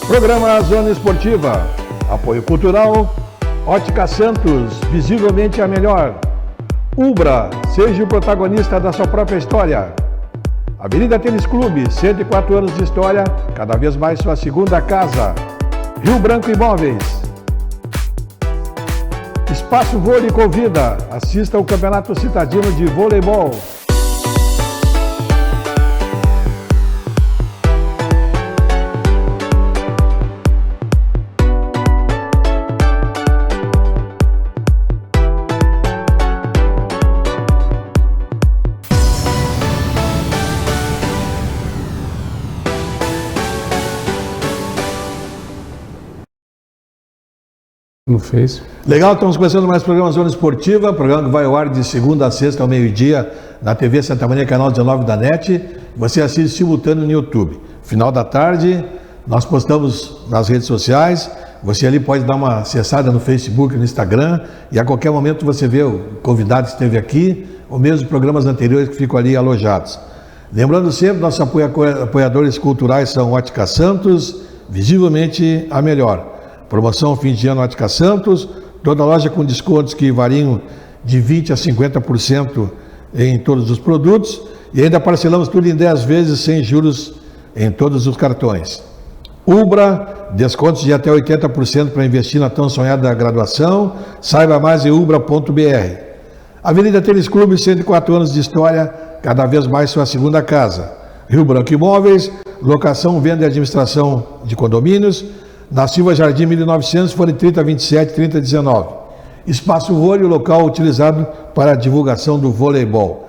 Programa Zona Esportiva. Apoio cultural. Ótica Santos, visivelmente a melhor. Ubra, seja o protagonista da sua própria história. Avenida Tênis Clube, 104 anos de história, cada vez mais sua segunda casa. Rio Branco Imóveis. Espaço Vôlei convida. Assista ao Campeonato Citadino de Voleibol. No Face. Legal, estamos começando mais programa Zona Esportiva, programa que vai ao ar de segunda a sexta ao meio-dia na TV Santa Maria, canal 19 da NET. Você assiste simultâneo no YouTube. Final da tarde, nós postamos nas redes sociais. Você ali pode dar uma acessada no Facebook, no Instagram, e a qualquer momento você vê o convidado que esteve aqui, ou mesmo programas anteriores que ficam ali alojados. Lembrando sempre, nossos apoiadores culturais são Ótica Santos, visivelmente a melhor. Promoção fim de ano Ótica Santos, toda loja com descontos que variam de 20% a 50% em todos os produtos, e ainda parcelamos tudo em 10 vezes sem juros em todos os cartões. Ubra, descontos de até 80% para investir na tão sonhada graduação. Saiba mais em ubra.br. Avenida Tênis Clube, 104 anos de história, cada vez mais sua segunda casa. Rio Branco Imóveis, locação, venda e administração de condomínios. Na Silva Jardim 1900, fone 3027 3019. Espaço Vôlei, o local utilizado para a divulgação do voleibol.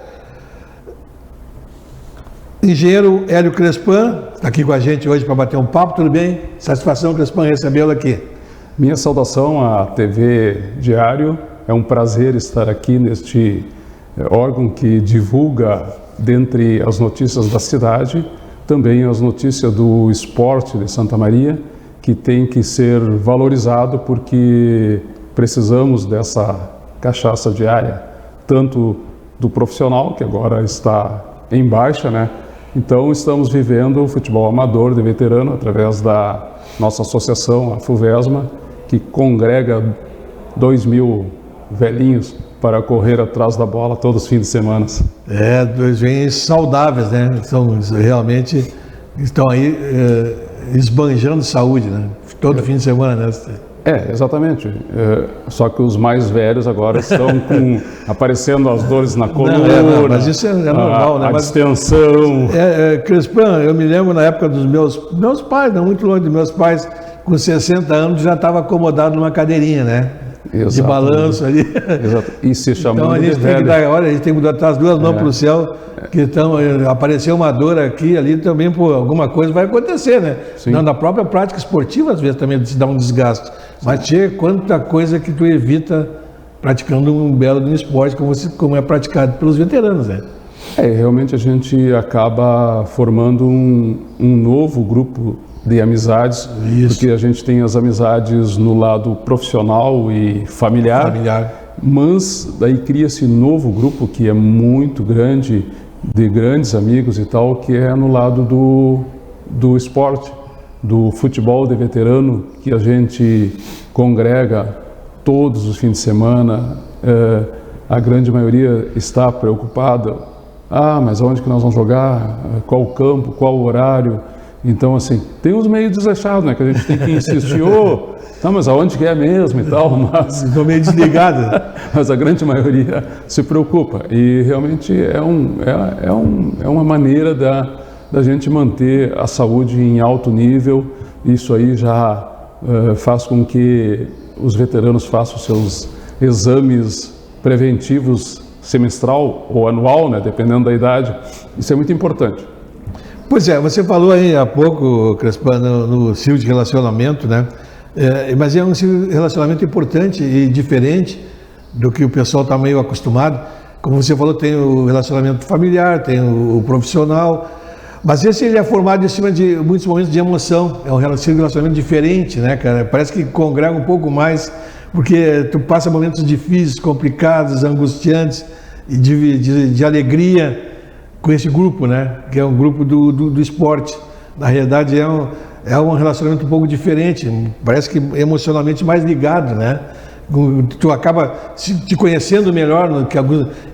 Engenheiro Hélio Crespan está aqui com a gente hoje para bater um papo, tudo bem? Satisfação, Crespan, recebê-lo aqui. Minha saudação à TV Diário, é um prazer estar aqui neste órgão que divulga, dentre as notícias da cidade, também as notícias do esporte de Santa Maria, que tem que ser valorizado porque precisamos dessa cachaça diária, tanto do profissional, que agora está em baixa, né? Então estamos vivendo o futebol amador de veterano através da nossa associação, a FUVESMA, que congrega 2.000 velhinhos para correr atrás da bola todos os fins de semana. Dois velhinhos saudáveis, né? Realmente estão aí esbanjando saúde, né? Todo fim de semana, né? Exatamente. Só que os mais velhos agora estão aparecendo as dores na coluna. Mas isso é normal, né? A distensão. Crespan, eu me lembro na época dos meus pais, não muito longe dos meus pais, com 60 anos já estava acomodado numa cadeirinha, né? Exatamente. De balanço ali. Exato. E se chamando então a gente de tem velho. que dar, olha, a gente tem que botar as duas mãos para o céu, que apareceu uma dor aqui, ali também, por alguma coisa vai acontecer, né? Não, na própria prática esportiva, às vezes também se dá um desgaste. Sim. Mas tinha quanta coisa que tu evita praticando um belo esporte como é praticado pelos veteranos, né? Realmente a gente acaba formando um novo grupo de amizades, porque a gente tem as amizades no lado profissional e familiar. Mas daí cria-se novo grupo que é muito grande, de grandes amigos e tal, que é no lado do esporte, do futebol de veterano, que a gente congrega todos os fins de semana. A grande maioria está preocupada, mas onde que nós vamos jogar, qual campo, qual horário. Então, assim, tem uns meio desleixados, né, que a gente tem que insistir, mas aonde que é mesmo e tal, mas... Estou meio desligado. Mas a grande maioria se preocupa e realmente é uma maneira da gente manter a saúde em alto nível. Isso aí já faz com que os veteranos façam seus exames preventivos semestral ou anual, né, dependendo da idade. Isso é muito importante. Pois é, você falou aí há pouco, Crespan, no ciclo de relacionamento, né? Mas é um relacionamento importante e diferente do que o pessoal está meio acostumado. Como você falou, tem o relacionamento familiar, tem o profissional, mas esse ele é formado em cima de muitos momentos de emoção. É um relacionamento diferente, né, cara? Parece que congrega um pouco mais, porque tu passa momentos difíceis, complicados, angustiantes, e de alegria com esse grupo, né? Que é um grupo do esporte. Na realidade é um relacionamento um pouco diferente, parece que emocionalmente mais ligado, né? Tu acaba te conhecendo melhor,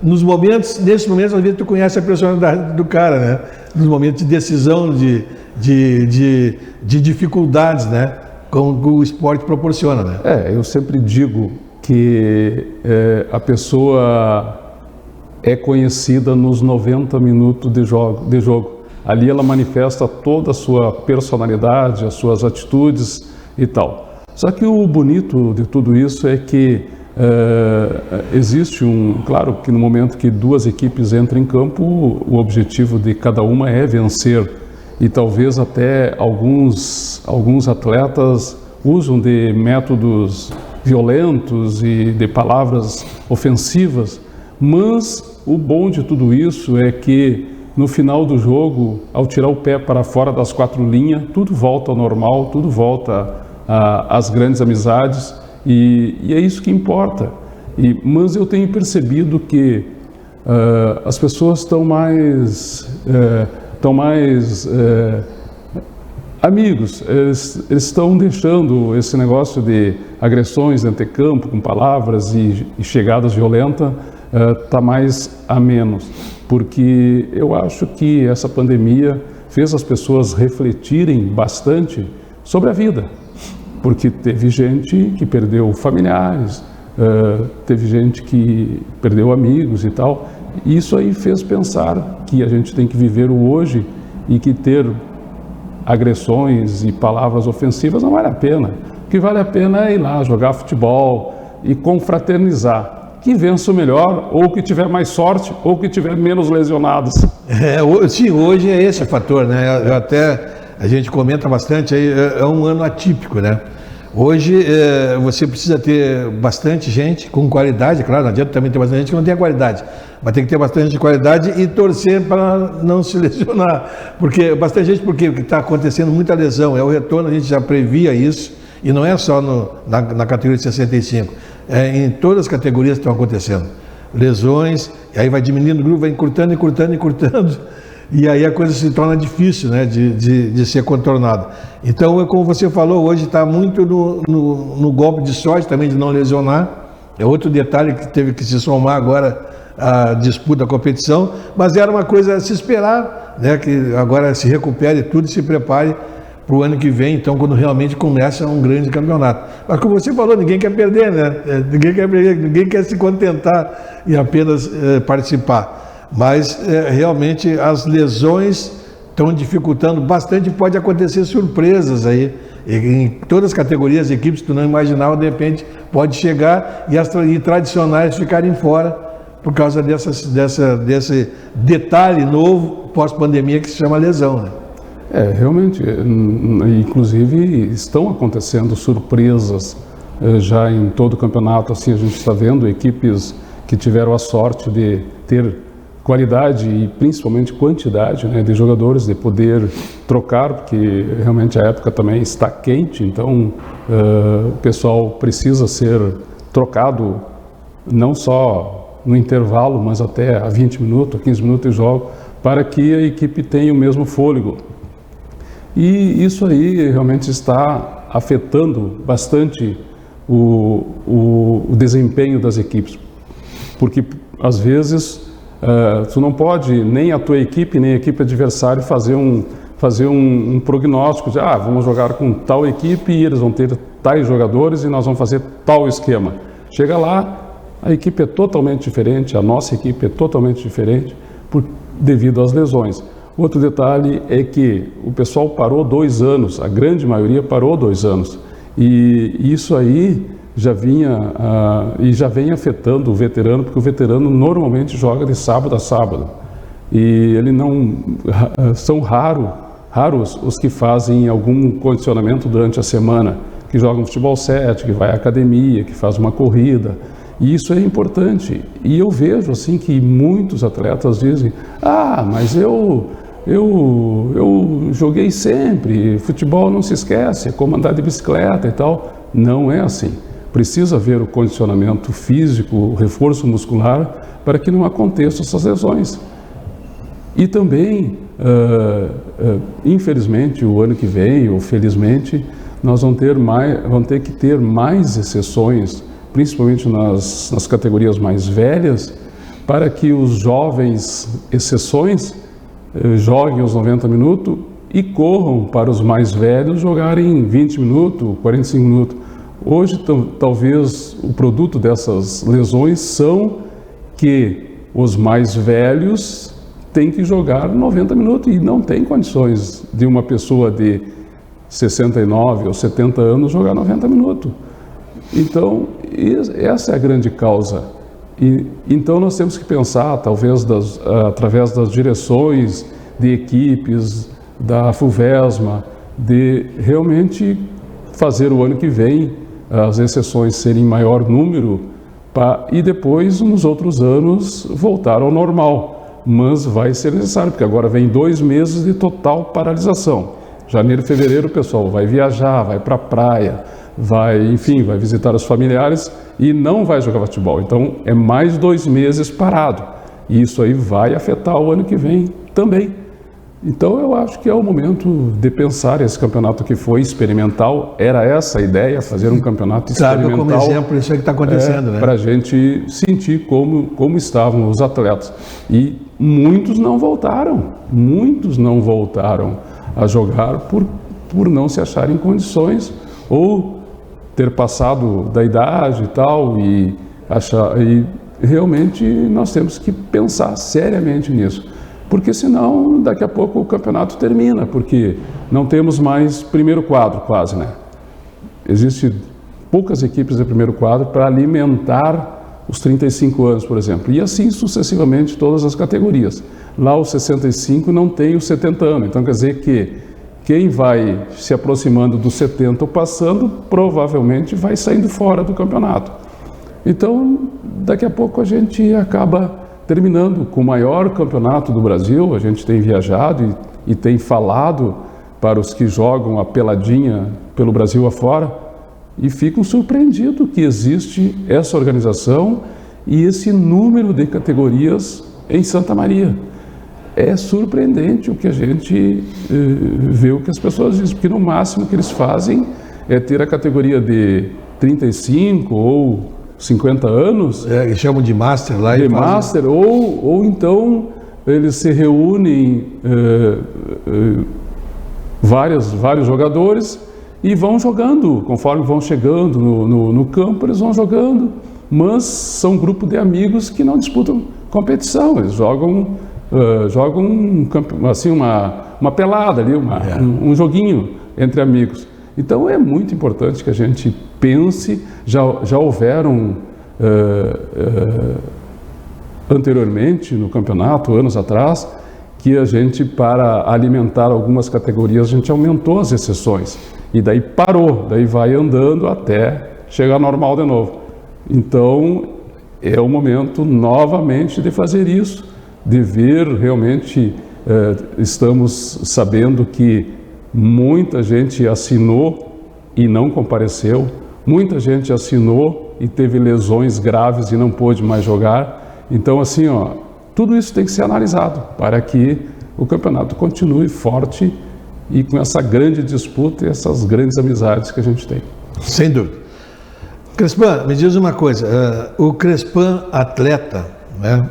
nos momentos, nesses momentos, às vezes tu conhece a personalidade do cara, né? Nos momentos de decisão, de dificuldades, né? Como o esporte proporciona, né? Eu sempre digo que a pessoa é conhecida nos 90 minutos de jogo. Ali ela manifesta toda a sua personalidade, as suas atitudes e tal. Só que o bonito de tudo isso é que existe claro que no momento que duas equipes entram em campo, o objetivo de cada uma é vencer. E talvez até alguns atletas usam de métodos violentos e de palavras ofensivas, mas o bom de tudo isso é que no final do jogo, ao tirar o pé para fora das 4 linhas, tudo volta ao normal, tudo volta às grandes amizades e é isso que importa. Mas eu tenho percebido que as pessoas estão mais amigos, eles estão deixando esse negócio de agressões dentro de campo, com palavras e chegadas violentas, está mais a menos, porque eu acho que essa pandemia fez as pessoas refletirem bastante sobre a vida, porque teve gente que perdeu familiares, teve gente que perdeu amigos e tal, e isso aí fez pensar que a gente tem que viver o hoje e que ter agressões e palavras ofensivas não vale a pena. O que vale a pena é ir lá jogar futebol e confraternizar. Que vença o melhor, ou que tiver mais sorte, ou que tiver menos lesionados. Sim, hoje é esse o fator, né? A gente comenta bastante aí, é um ano atípico, né? Hoje você precisa ter bastante gente com qualidade, claro, não adianta também ter bastante gente que não tenha qualidade, mas tem que ter bastante qualidade e torcer para não se lesionar, porque bastante gente, porque está acontecendo muita lesão, é o retorno, a gente já previa isso, e não é só na categoria de 65, em todas as categorias que estão acontecendo, lesões, e aí vai diminuindo o grupo, vai encurtando, e aí a coisa se torna difícil, né, de ser contornada. Então, como você falou, hoje está muito no golpe de sorte também de não lesionar, é outro detalhe que teve que se somar agora à disputa da competição, mas era uma coisa a se esperar, né, que agora se recupere tudo e se prepare para o ano que vem, então, quando realmente começa um grande campeonato. Mas como você falou, ninguém quer perder, né? Ninguém quer perder, ninguém quer se contentar e apenas participar. Mas realmente as lesões estão dificultando bastante, pode acontecer surpresas aí. Em todas as categorias, equipes que tu não imaginava, de repente pode chegar e tradicionais ficarem fora por causa desse detalhe novo pós-pandemia que se chama lesão, né? Realmente, inclusive estão acontecendo surpresas já em todo o campeonato, assim, a gente está vendo equipes que tiveram a sorte de ter qualidade e principalmente quantidade, né, de jogadores, de poder trocar, porque realmente a época também está quente, então o pessoal precisa ser trocado não só no intervalo, mas até a 20 minutos, a 15 minutos de jogo, para que a equipe tenha o mesmo fôlego. E isso aí realmente está afetando bastante o desempenho das equipes, porque às vezes tu não pode, nem a tua equipe, nem a equipe adversária fazer um prognóstico de vamos jogar com tal equipe e eles vão ter tais jogadores e nós vamos fazer tal esquema. Chega lá, a equipe é totalmente diferente, a nossa equipe é totalmente diferente devido às lesões. Outro detalhe é que o pessoal parou 2 anos, a grande maioria parou 2 anos. E isso aí já vem afetando o veterano, porque o veterano normalmente joga de sábado a sábado. E ele são raros os que fazem algum condicionamento durante a semana, que jogam futebol 7, que vai à academia, que faz uma corrida. E isso é importante. E eu vejo assim que muitos atletas dizem: mas eu joguei sempre, futebol não se esquece, é como andar de bicicleta e tal. Não é assim. Precisa haver o condicionamento físico, o reforço muscular, para que não aconteçam essas lesões. E também infelizmente, o ano que vem, ou felizmente, nós vamos ter que ter mais exceções, principalmente nas categorias mais velhas, para que os jovens exceções joguem os 90 minutos e corram para os mais velhos jogarem 20 minutos, 45 minutos. Hoje, talvez, o produto dessas lesões são que os mais velhos têm que jogar 90 minutos e não tem condições de uma pessoa de 69 ou 70 anos jogar 90 minutos. Então, essa é a grande causa. Então, nós temos que pensar, talvez, através das direções de equipes, da FUVESMA, de realmente fazer o ano que vem as exceções serem em maior número e depois, nos outros anos, voltar ao normal. Mas vai ser necessário, porque agora vem 2 meses de total paralisação. Janeiro e fevereiro o pessoal vai viajar, vai para a praia, vai visitar os familiares e não vai jogar futebol. Então, é mais 2 meses parado. E isso aí vai afetar o ano que vem também. Então, eu acho que é o momento de pensar esse campeonato que foi experimental. Era essa a ideia, fazer um campeonato experimental. Como exemplo, isso é que está acontecendo, né? Para a gente sentir como estavam os atletas. E muitos não voltaram a jogar por não se acharem em condições ou ter passado da idade e tal, e realmente nós temos que pensar seriamente nisso. Porque senão, daqui a pouco o campeonato termina, porque não temos mais primeiro quadro quase, né? Existem poucas equipes de primeiro quadro para alimentar os 35 anos, por exemplo. E assim sucessivamente todas as categorias. Lá os 65 não tem os 70 anos. Então quer dizer que quem vai se aproximando dos 70 ou passando, provavelmente vai saindo fora do campeonato. Então, daqui a pouco a gente acaba terminando com o maior campeonato do Brasil. A gente tem viajado e tem falado para os que jogam a peladinha pelo Brasil afora e ficam surpreendidos que existe essa organização e esse número de categorias em Santa Maria. É surpreendente o que a gente vê, o que as pessoas dizem, porque no máximo que eles fazem é ter a categoria de 35 ou 50 anos. Eles chamam de Master lá. De Master, ou então eles se reúnem vários jogadores e vão jogando, conforme vão chegando no campo, eles vão jogando, mas são um grupo de amigos que não disputam competição, eles jogam assim, uma pelada ali, um joguinho entre amigos. Então é muito importante que a gente pense, já houveram anteriormente no campeonato, anos atrás, que a gente, para alimentar algumas categorias, a gente aumentou as exceções. E daí parou, daí vai andando até chegar normal de novo. Então é o momento novamente de fazer isso, de ver realmente, estamos sabendo que muita gente assinou e não compareceu, muita gente assinou e teve lesões graves e não pôde mais jogar. Então, assim, tudo isso tem que ser analisado para que o campeonato continue forte e com essa grande disputa e essas grandes amizades que a gente tem. Sem dúvida. Crespan, me diz uma coisa, o Crespan atleta, né,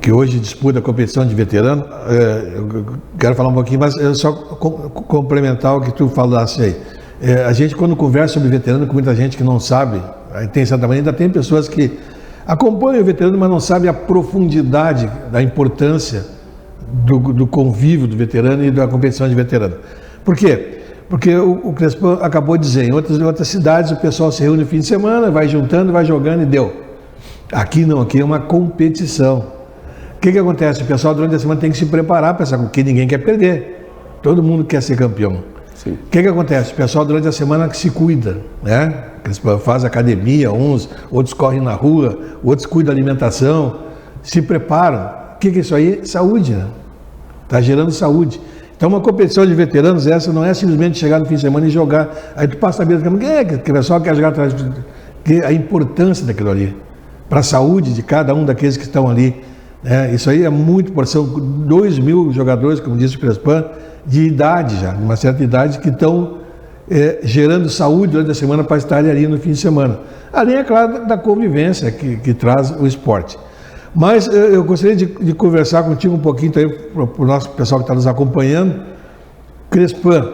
que hoje disputa a competição de veterano, eu quero falar um pouquinho, mas eu só complementar o que tu falasse aí. A gente, quando conversa sobre veterano com muita gente que não sabe, tem em Santa Maria, ainda tem pessoas que acompanham o veterano, mas não sabem a profundidade da importância do convívio do veterano e da competição de veterano. Por quê? Porque o Crespan acabou de dizer, em outras cidades o pessoal se reúne no fim de semana, vai juntando, vai jogando e deu. Aqui não, aqui é uma competição. O que acontece? O pessoal durante a semana tem que se preparar para essa, porque ninguém quer perder. Todo mundo quer ser campeão. Sim. O que acontece? O pessoal durante a semana que se cuida, né? Faz academia, outros correm na rua, outros cuidam da alimentação, se preparam. O que é isso aí? Saúde, né? Está gerando saúde. Então, uma competição de veteranos, essa não é simplesmente chegar no fim de semana e jogar. Aí tu passa a vida, que o pessoal quer jogar atrás, a importância daquilo ali, para a saúde de cada um daqueles que estão ali Isso aí é muito, são 2.000 jogadores, como disse o Crespan, de idade já, de uma certa idade, que estão gerando saúde durante a semana para estarem ali no fim de semana. Além, é claro, da convivência que traz o esporte. Mas eu gostaria de conversar contigo um pouquinho também, para o nosso pessoal que está nos acompanhando. Crespan,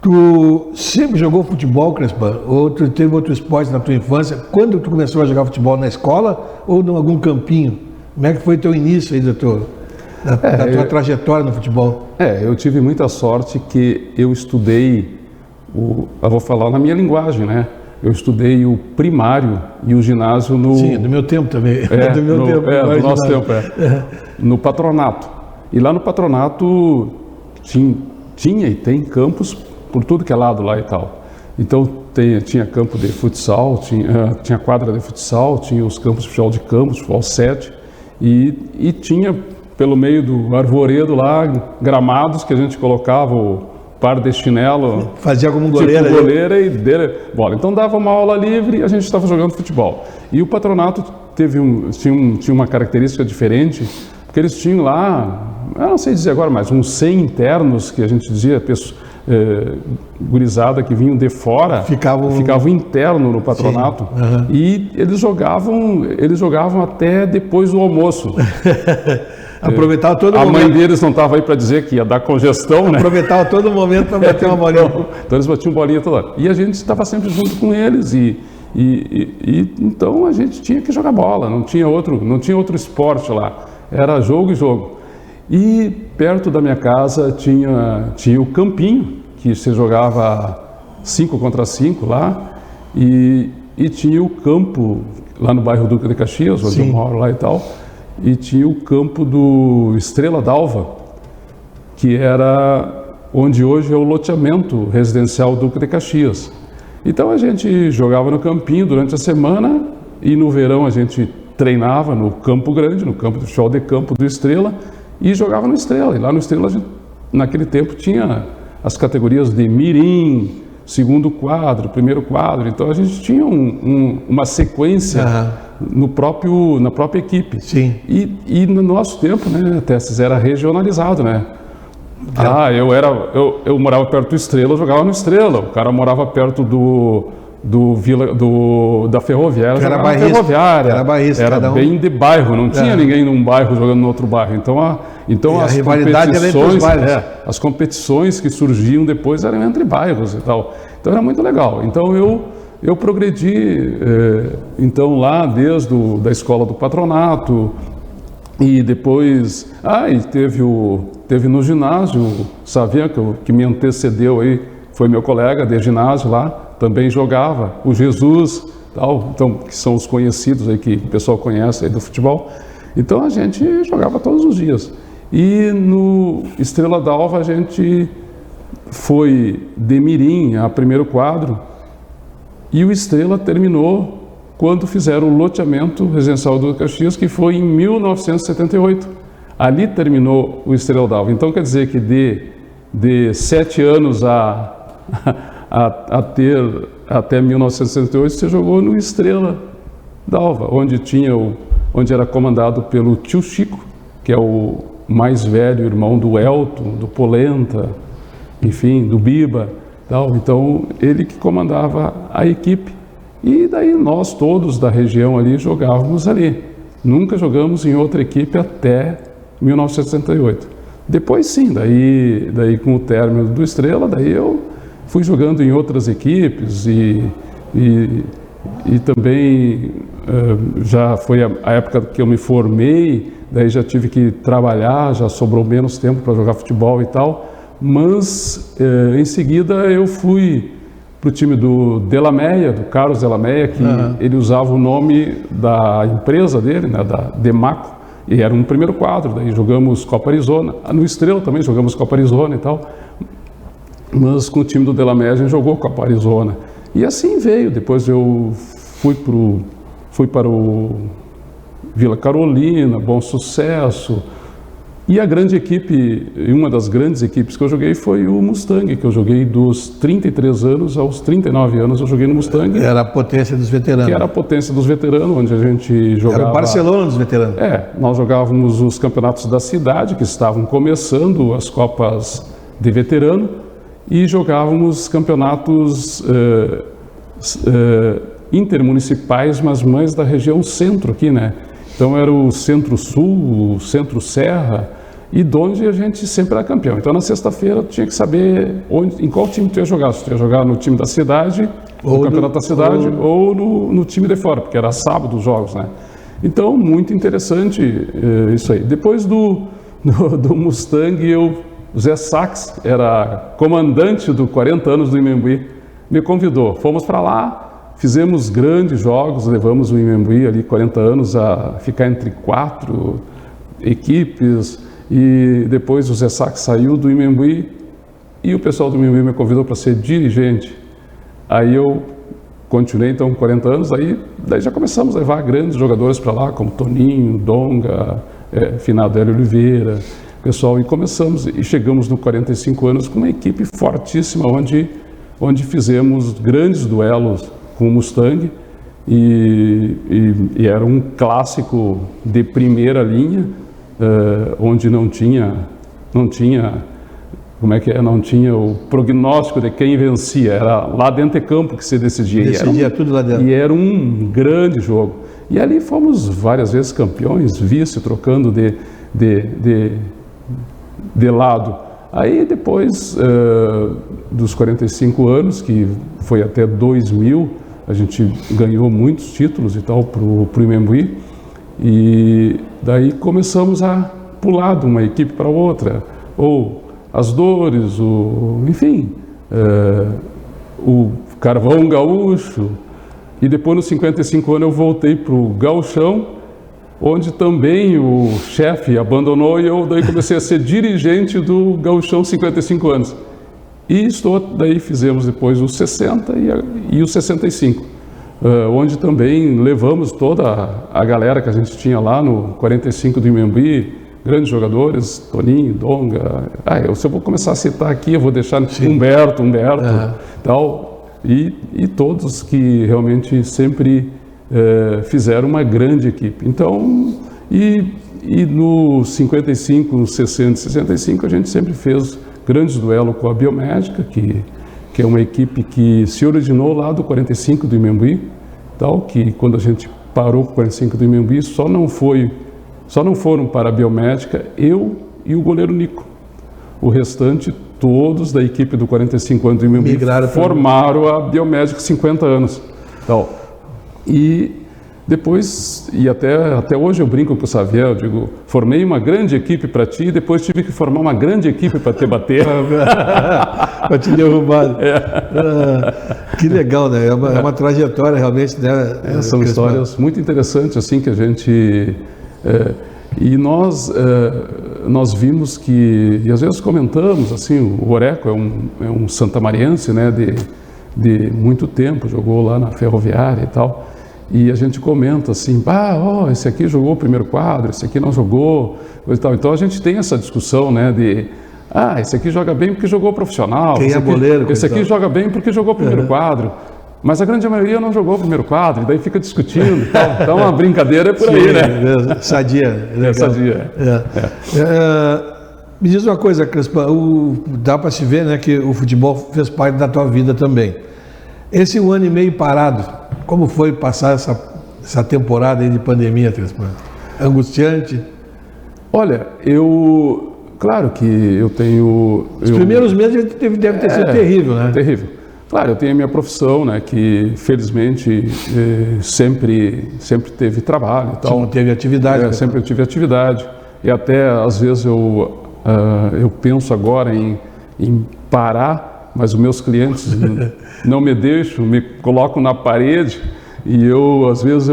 tu sempre jogou futebol, Crespan? Ou tu teve outro esporte na tua infância? Quando tu começou a jogar futebol, na escola ou em algum campinho? Como é que foi teu início aí da tua trajetória no futebol? Eu tive muita sorte que eu estudei, eu vou falar na minha linguagem, né? Eu estudei o primário e o ginásio no... Sim, do meu tempo também. Do nosso tempo, no patronato. E lá no patronato tinha e tem campos por tudo que é lado lá e tal. Então tinha campo de futsal, tinha quadra de futsal, tinha os campos de futebol de campo, futebol 7, e tinha pelo meio do arvoredo lá gramados que a gente colocava o par de chinelo, fazia como goleiro, tipo goleira e dele bola. Então dava uma aula livre e a gente estava jogando futebol. E o patronato tinha uma característica diferente, porque eles tinham lá, eu não sei dizer agora, mas uns 100 internos, que a gente dizia, gurizada que vinham de fora, ficavam interno no patronato. Uhum. E eles jogavam até depois do almoço. Aproveitava todo momento. momento. A mãe deles não estava aí para dizer que ia dar congestão, né? Aproveitava todo momento para bater uma bolinha. Então eles batiam bolinha toda hora. E a gente estava sempre junto com eles então a gente tinha que jogar bola, não tinha outro esporte lá. Era jogo e jogo. E perto da minha casa tinha o campinho, que se jogava 5 contra 5 lá, e tinha o campo lá no bairro Duque de Caxias, onde eu moro lá e tal, e tinha o campo do Estrela d'Alva, que era onde hoje é o loteamento residencial Duque de Caxias. Então a gente jogava no campinho durante a semana e no verão a gente treinava no Campo Grande, no campo do futebol de campo do Estrela, e jogava no Estrela. E lá no Estrela, naquele tempo, tinha as categorias de mirim, segundo quadro, primeiro quadro. Então a gente tinha uma sequência na própria equipe. Sim. E no nosso tempo, né, Tesses, era regionalizado, né? Eu morava perto do Estrela, eu jogava no Estrela. O cara morava perto da Ferroviária, era bairrista, era bem de bairro, não tinha ninguém num bairro jogando no outro bairro. Então as rivalidade era entre os bairros. As competições que surgiam depois eram entre bairros e tal. Então era muito legal. Então eu progredi então lá desde da escola do patronato, e depois teve no ginásio o Savian, que me antecedeu aí, foi meu colega de ginásio lá, também jogava, o Jesus, tal, então, que são os conhecidos aí, que o pessoal conhece aí do futebol. Então a gente jogava todos os dias. E no Estrela d'Alva a gente foi de mirim a primeiro quadro, e o Estrela terminou quando fizeram o loteamento residencial do Caxias, que foi em 1978. Ali terminou o Estrela d'Alva. Então quer dizer que de 7 anos até 1968 você jogou no Estrela d'Alva, onde era comandado pelo tio Chico, que é o mais velho irmão do Elton, do Polenta, enfim, do Biba, tal. Então ele que comandava a equipe. E daí nós todos da região ali jogávamos ali. Nunca jogamos em outra equipe até 1968. Depois sim, daí com o término do Estrela, daí eu fui jogando em outras equipes e também já foi a época que eu me formei, daí já tive que trabalhar, já sobrou menos tempo para jogar futebol e tal, mas em seguida eu fui para o time do Delameia, do Carlos Delameia, que ele usava o nome da empresa dele, né, da Demaco, e era um primeiro quadro, daí jogamos Copa Arizona, no Estrela também jogamos Copa Arizona e tal, mas com o time do Delameia a gente jogou Copa Arizona, e assim veio. Depois eu fui para o Vila Carolina, Bom Sucesso, E a grande equipe, uma das grandes equipes que eu joguei foi o Mustang, que eu joguei dos 33 anos aos 39 anos, eu joguei no Mustang. Era a potência dos veteranos. Que era a potência dos veteranos, onde a gente jogava... Era o Barcelona dos veteranos. Nós jogávamos os campeonatos da cidade, que estavam começando as Copas de Veterano, e jogávamos campeonatos intermunicipais, mas mais da região centro aqui, né? Então era o Centro-Sul, o Centro-Serra, e de onde a gente sempre era campeão. Então na sexta-feira tinha que saber em qual time tu ia jogar. Se tu ia jogar no time da cidade, no campeonato da cidade, ou no time de fora, porque era sábado os jogos, né? Então, muito interessante isso aí. Depois do Mustang, o Zé Sachs, era comandante do 40 anos do Imembuí, me convidou. Fomos para lá, fizemos grandes jogos, levamos o Imembuí ali 40 anos a ficar entre 4 equipes, e depois o Zé Sachs saiu do Imembuí e o pessoal do Imembuí me convidou para ser dirigente. Aí eu continuei então 40 anos, daí já começamos a levar grandes jogadores para lá, como Toninho, Donga, finado Hélio Oliveira, pessoal, e começamos e chegamos no 45 anos com uma equipe fortíssima, onde fizemos grandes duelos com o Mustang, e era um clássico de primeira linha, onde não tinha como é que é? Não tinha o prognóstico de quem vencia, era lá dentro de campo que se decidia. Decidia tudo lá dentro. E era um grande jogo. E ali fomos várias vezes campeões, vice, trocando de lado. Aí depois dos 45 anos, que foi até 2000, a gente ganhou muitos títulos e tal pro Imembuí, e daí começamos a pular de uma equipe para outra, ou as dores, enfim, o Carvão Gaúcho, e depois nos 55 anos eu voltei para o Gauchão, onde também o chefe abandonou, e eu daí comecei a ser dirigente do Gauchão 55 anos. E daí fizemos depois os 60 e os 65, onde também levamos toda a galera que a gente tinha lá no 45 do Imembuí, grandes jogadores, Toninho, Donga. Se eu vou começar a citar aqui, eu vou deixar Humberto, tal, e todos que realmente sempre fizeram uma grande equipe. Então, e no 55, no 60 e 65, a gente sempre fez grandes duelos com a Biomédica, que é uma equipe que se originou lá do 45 do Imembuí, tal, que quando a gente parou com o 45 do Imembuí, só não foram para a Biomédica eu e o goleiro Nico. O restante, todos da equipe do 45 anos do Imembuí formaram a Biomédica 50 anos. Então, e depois, e até hoje eu brinco com o Xavier, eu digo, formei uma grande equipe para ti e depois tive que formar uma grande equipe para te bater. Para te derrubar. Que legal, né? É uma trajetória realmente, né? São histórias muito interessantes, assim, que a gente... e nós vimos que, e às vezes comentamos, assim, o Oreco é um santamariense, né, de muito tempo, jogou lá na Ferroviária e tal, e a gente comenta assim, esse aqui jogou o primeiro quadro, esse aqui não jogou, e tal. Então a gente tem essa discussão, né, esse aqui joga bem porque jogou profissional, esse aqui joga bem porque jogou o primeiro quadro. Mas a grande maioria não jogou o primeiro quadro, e daí fica discutindo e tal. Então a brincadeira é por aí, né? Sadia. Sadia. Me diz uma coisa, Crespan, dá para se ver, né, que o futebol fez parte da tua vida também. Esse 1 ano e meio parado, como foi passar essa temporada aí de pandemia, Crespan? Angustiante? Olha, claro que eu tenho... Os primeiros meses deve ter sido terrível, né? Terrível. Claro, eu tenho a minha profissão, né, que felizmente sempre teve trabalho e tal. Sempre teve atividade. Sempre tive atividade. E até, às vezes, eu penso agora em parar, mas os meus clientes não me deixam, me colocam na parede, e às vezes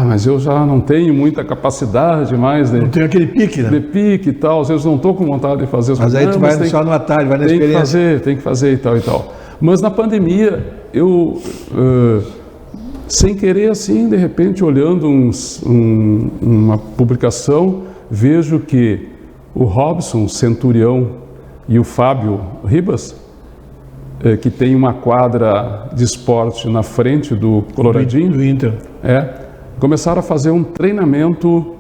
mas eu já não tenho muita capacidade mais. Não tenho aquele pique, né? De pique e tal, às vezes não estou com vontade de fazer as coisas. Mas aí tu vai só no atalho, vai na experiência. Tem que fazer e tal e tal. Mas na pandemia, eu, sem querer assim, de repente, olhando uma publicação, vejo que o Robson Centurião e o Fábio Ribas, que tem uma quadra de esporte na frente do Coloradinho, do Inter, começaram a fazer um treinamento,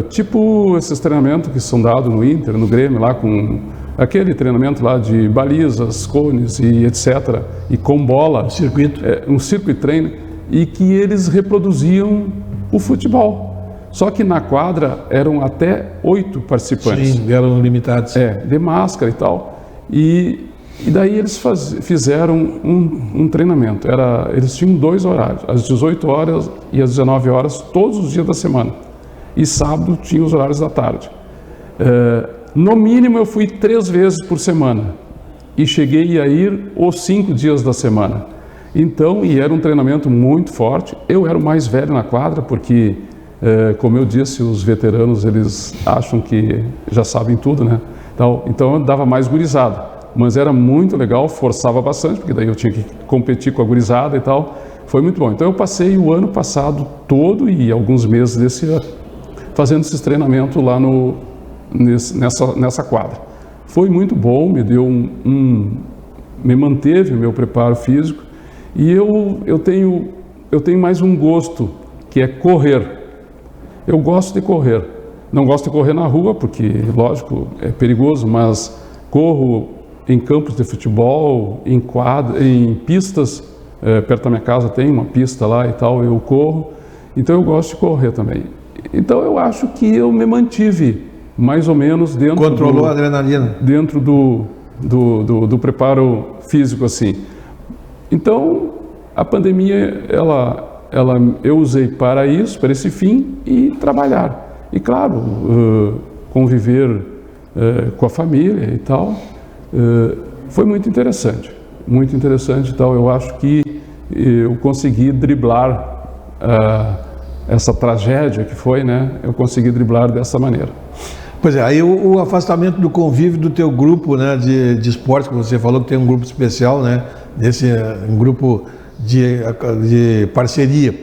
tipo esses treinamentos que são dados no Inter, no Grêmio, lá com aquele treinamento lá de balizas, cones e etc. E com bola. Circuito. Um circuit treino, e que eles reproduziam o futebol. Só que na quadra eram até 8 participantes. Sim, eram limitados. De máscara e tal. E daí eles fizeram um treinamento. Eles tinham 2 horários, às 18 horas e às 19 horas, todos os dias da semana. E sábado tinha os horários da tarde. No mínimo eu fui 3 vezes por semana. E cheguei a ir os 5 dias da semana. Então, e era um treinamento muito forte. Eu era o mais velho na quadra, porque, como eu disse, os veteranos, eles acham que já sabem tudo, né? Então eu dava mais gurizada. Mas era muito legal, forçava bastante, porque daí eu tinha que competir com a gurizada e tal. Foi muito bom. Então eu passei o ano passado todo e alguns meses desse ano fazendo esses treinamentos lá nessa quadra. Foi muito bom, me deu me manteve o meu preparo físico. E eu tenho mais um gosto, que é correr. Eu gosto de correr. Não gosto de correr na rua, porque, lógico, é perigoso, mas corro em campos de futebol, em pistas. Perto da minha casa tem uma pista lá e tal, eu corro. Então eu gosto de correr também. Então eu acho que eu me mantive mais ou menos dentro Controlou a adrenalina. Dentro do preparo físico, assim. Então, a pandemia, eu usei para isso, para esse fim, e trabalhar. E, claro, conviver com a família e tal. Foi muito interessante e tal. Eu acho que eu consegui driblar essa tragédia que foi, né? Eu consegui driblar dessa maneira. Pois é, aí o afastamento do convívio do teu grupo, né, de esporte, que você falou que tem um grupo especial, né, um grupo de parceria.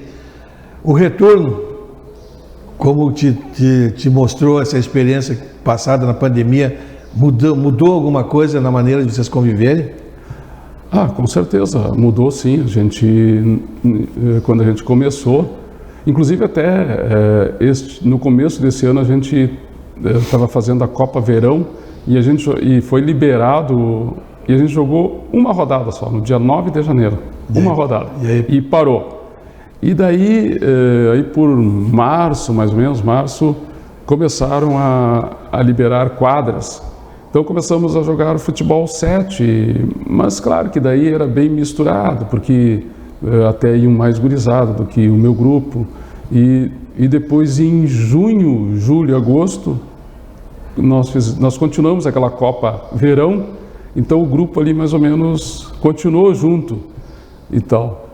O retorno, como te mostrou essa experiência passada na pandemia, mudou alguma coisa na maneira de vocês conviverem? Com certeza, mudou sim. Quando a gente começou, inclusive até no começo desse ano a gente estava fazendo a Copa Verão e foi liberado, e a gente jogou uma rodada só, no dia 9 de janeiro, uma rodada, e parou. E daí, aí por março, mais ou menos, começaram a liberar quadras. Então começamos a jogar futebol 7, mas claro que daí era bem misturado, porque até iam mais gurizada do que o meu grupo. E depois em junho, julho, agosto, nós continuamos aquela Copa Verão, então o grupo ali mais ou menos continuou junto e tal.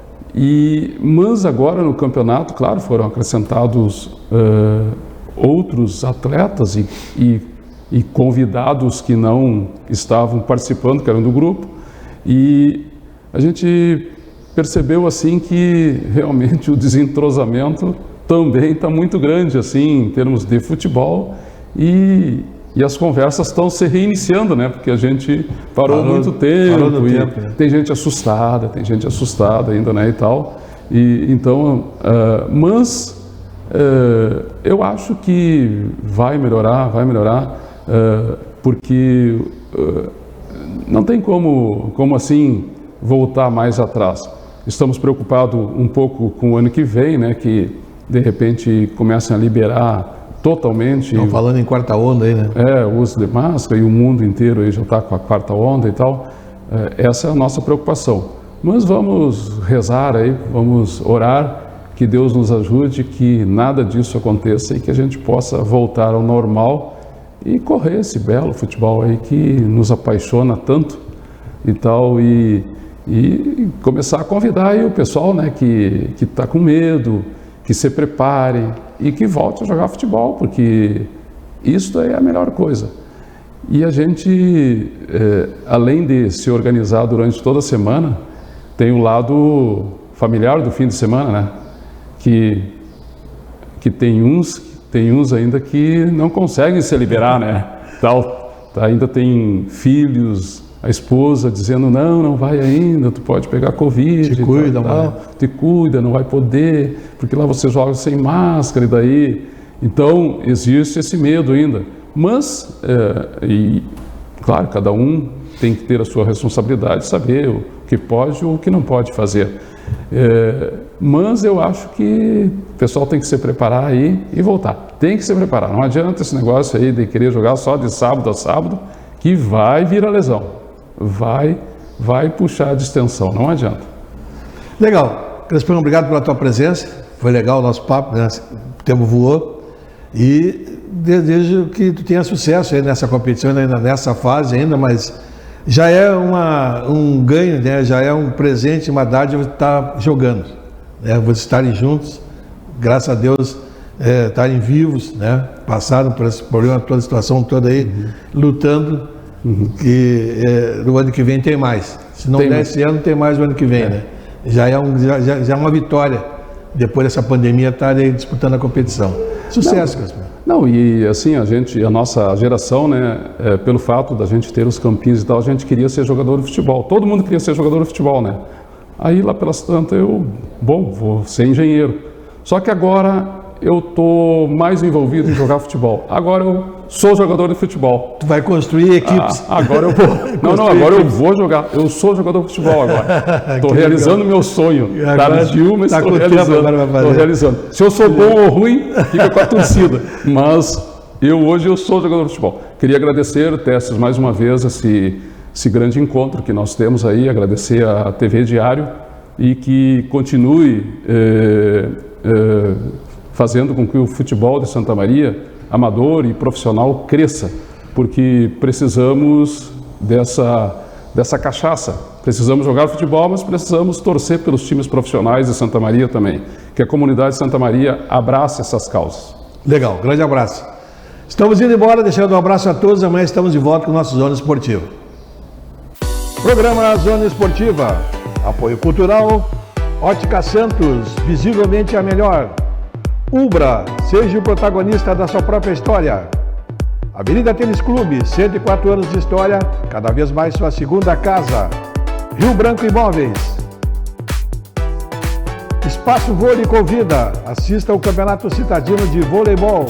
Mas agora no campeonato, claro, foram acrescentados outros atletas e convidados que não estavam participando, que eram do grupo, e a gente percebeu assim que realmente o desentrosamento também está muito grande assim em termos de futebol, e as conversas estão se reiniciando, né? Porque a gente parou muito tempo, né? Tem gente assustada ainda, né, e tal. Então, mas eu acho que vai melhorar, porque não tem como assim voltar mais atrás. Estamos preocupados um pouco com o ano que vem, né? Que de repente comecem a liberar totalmente. Estão falando em quarta onda aí, né? O uso de máscara, e o mundo inteiro aí já está com a quarta onda e tal. Essa é a nossa preocupação. Mas vamos rezar aí, vamos orar, que Deus nos ajude, que nada disso aconteça e que a gente possa voltar ao normal e correr esse belo futebol aí que nos apaixona tanto e tal, e começar a convidar aí o pessoal, né, que está com medo, que se prepare e que volte a jogar futebol, porque isso é a melhor coisa. E a gente, além de se organizar durante toda a semana, tem o lado familiar do fim de semana, né? Que tem uns tem uns ainda que não conseguem se liberar, né? Ainda tem filhos, a esposa dizendo, não vai ainda, tu pode pegar Covid. Te cuida, mãe. Te cuida, não vai poder, porque lá você joga sem máscara e daí... Então, existe esse medo ainda. Mas, claro, cada um tem que ter a sua responsabilidade, saber o que pode ou o que não pode fazer. Mas eu acho que o pessoal tem que se preparar aí e voltar. Tem que se preparar. Não adianta esse negócio aí de querer jogar só de sábado a sábado, que vai vir a lesão. Vai puxar a distensão. Não adianta. Legal. Crespão, obrigado pela tua presença. Foi legal o nosso papo, né? O tempo voou. E desejo que tu tenha sucesso aí nessa competição, ainda nessa fase ainda, mas já é um ganho, né? Já é um presente, uma dádiva estar jogando, né? Vocês estarem juntos, graças a Deus, estarem vivos, né? Passaram por esse problema, toda a situação toda aí, lutando, que no ano que vem tem mais. Se não der esse ano, tem mais o ano que vem, né? Já é uma vitória, depois dessa pandemia, estarem disputando a competição. Sucesso, Crespão. Não, e assim, a nossa geração, né, pelo fato da gente ter os campinhos e tal, a gente queria ser jogador de futebol. Todo mundo queria ser jogador de futebol, né? Aí lá pelas tantas vou ser engenheiro. Só que agora eu tô mais envolvido em jogar futebol. Agora eu sou jogador de futebol. Tu vai construir equipes. Agora eu vou. Agora eu vou jogar. Eu sou jogador de futebol agora. Estou realizando meu sonho. Tardio, mas estou realizando. Se eu sou bom ou ruim, fica com a torcida. Mas hoje eu sou jogador de futebol. Queria agradecer, Testes, mais uma vez esse grande encontro que nós temos aí. Agradecer à TV Diário e que continue fazendo com que o futebol de Santa Maria, amador e profissional, cresça, porque precisamos dessa cachaça. Precisamos jogar futebol, mas precisamos torcer pelos times profissionais de Santa Maria também. Que a comunidade de Santa Maria abrace essas causas. Legal, grande abraço. Estamos indo embora, deixando um abraço a todos. Amanhã estamos de volta com o nosso Zona Esportiva. Programa Zona Esportiva. Apoio cultural. Ótica Santos, visivelmente a melhor. Ubra, seja o protagonista da sua própria história. Avenida Tênis Clube, 104 anos de história, cada vez mais sua segunda casa. Rio Branco Imóveis. Espaço Vôlei convida, assista ao Campeonato Citadino de Voleibol.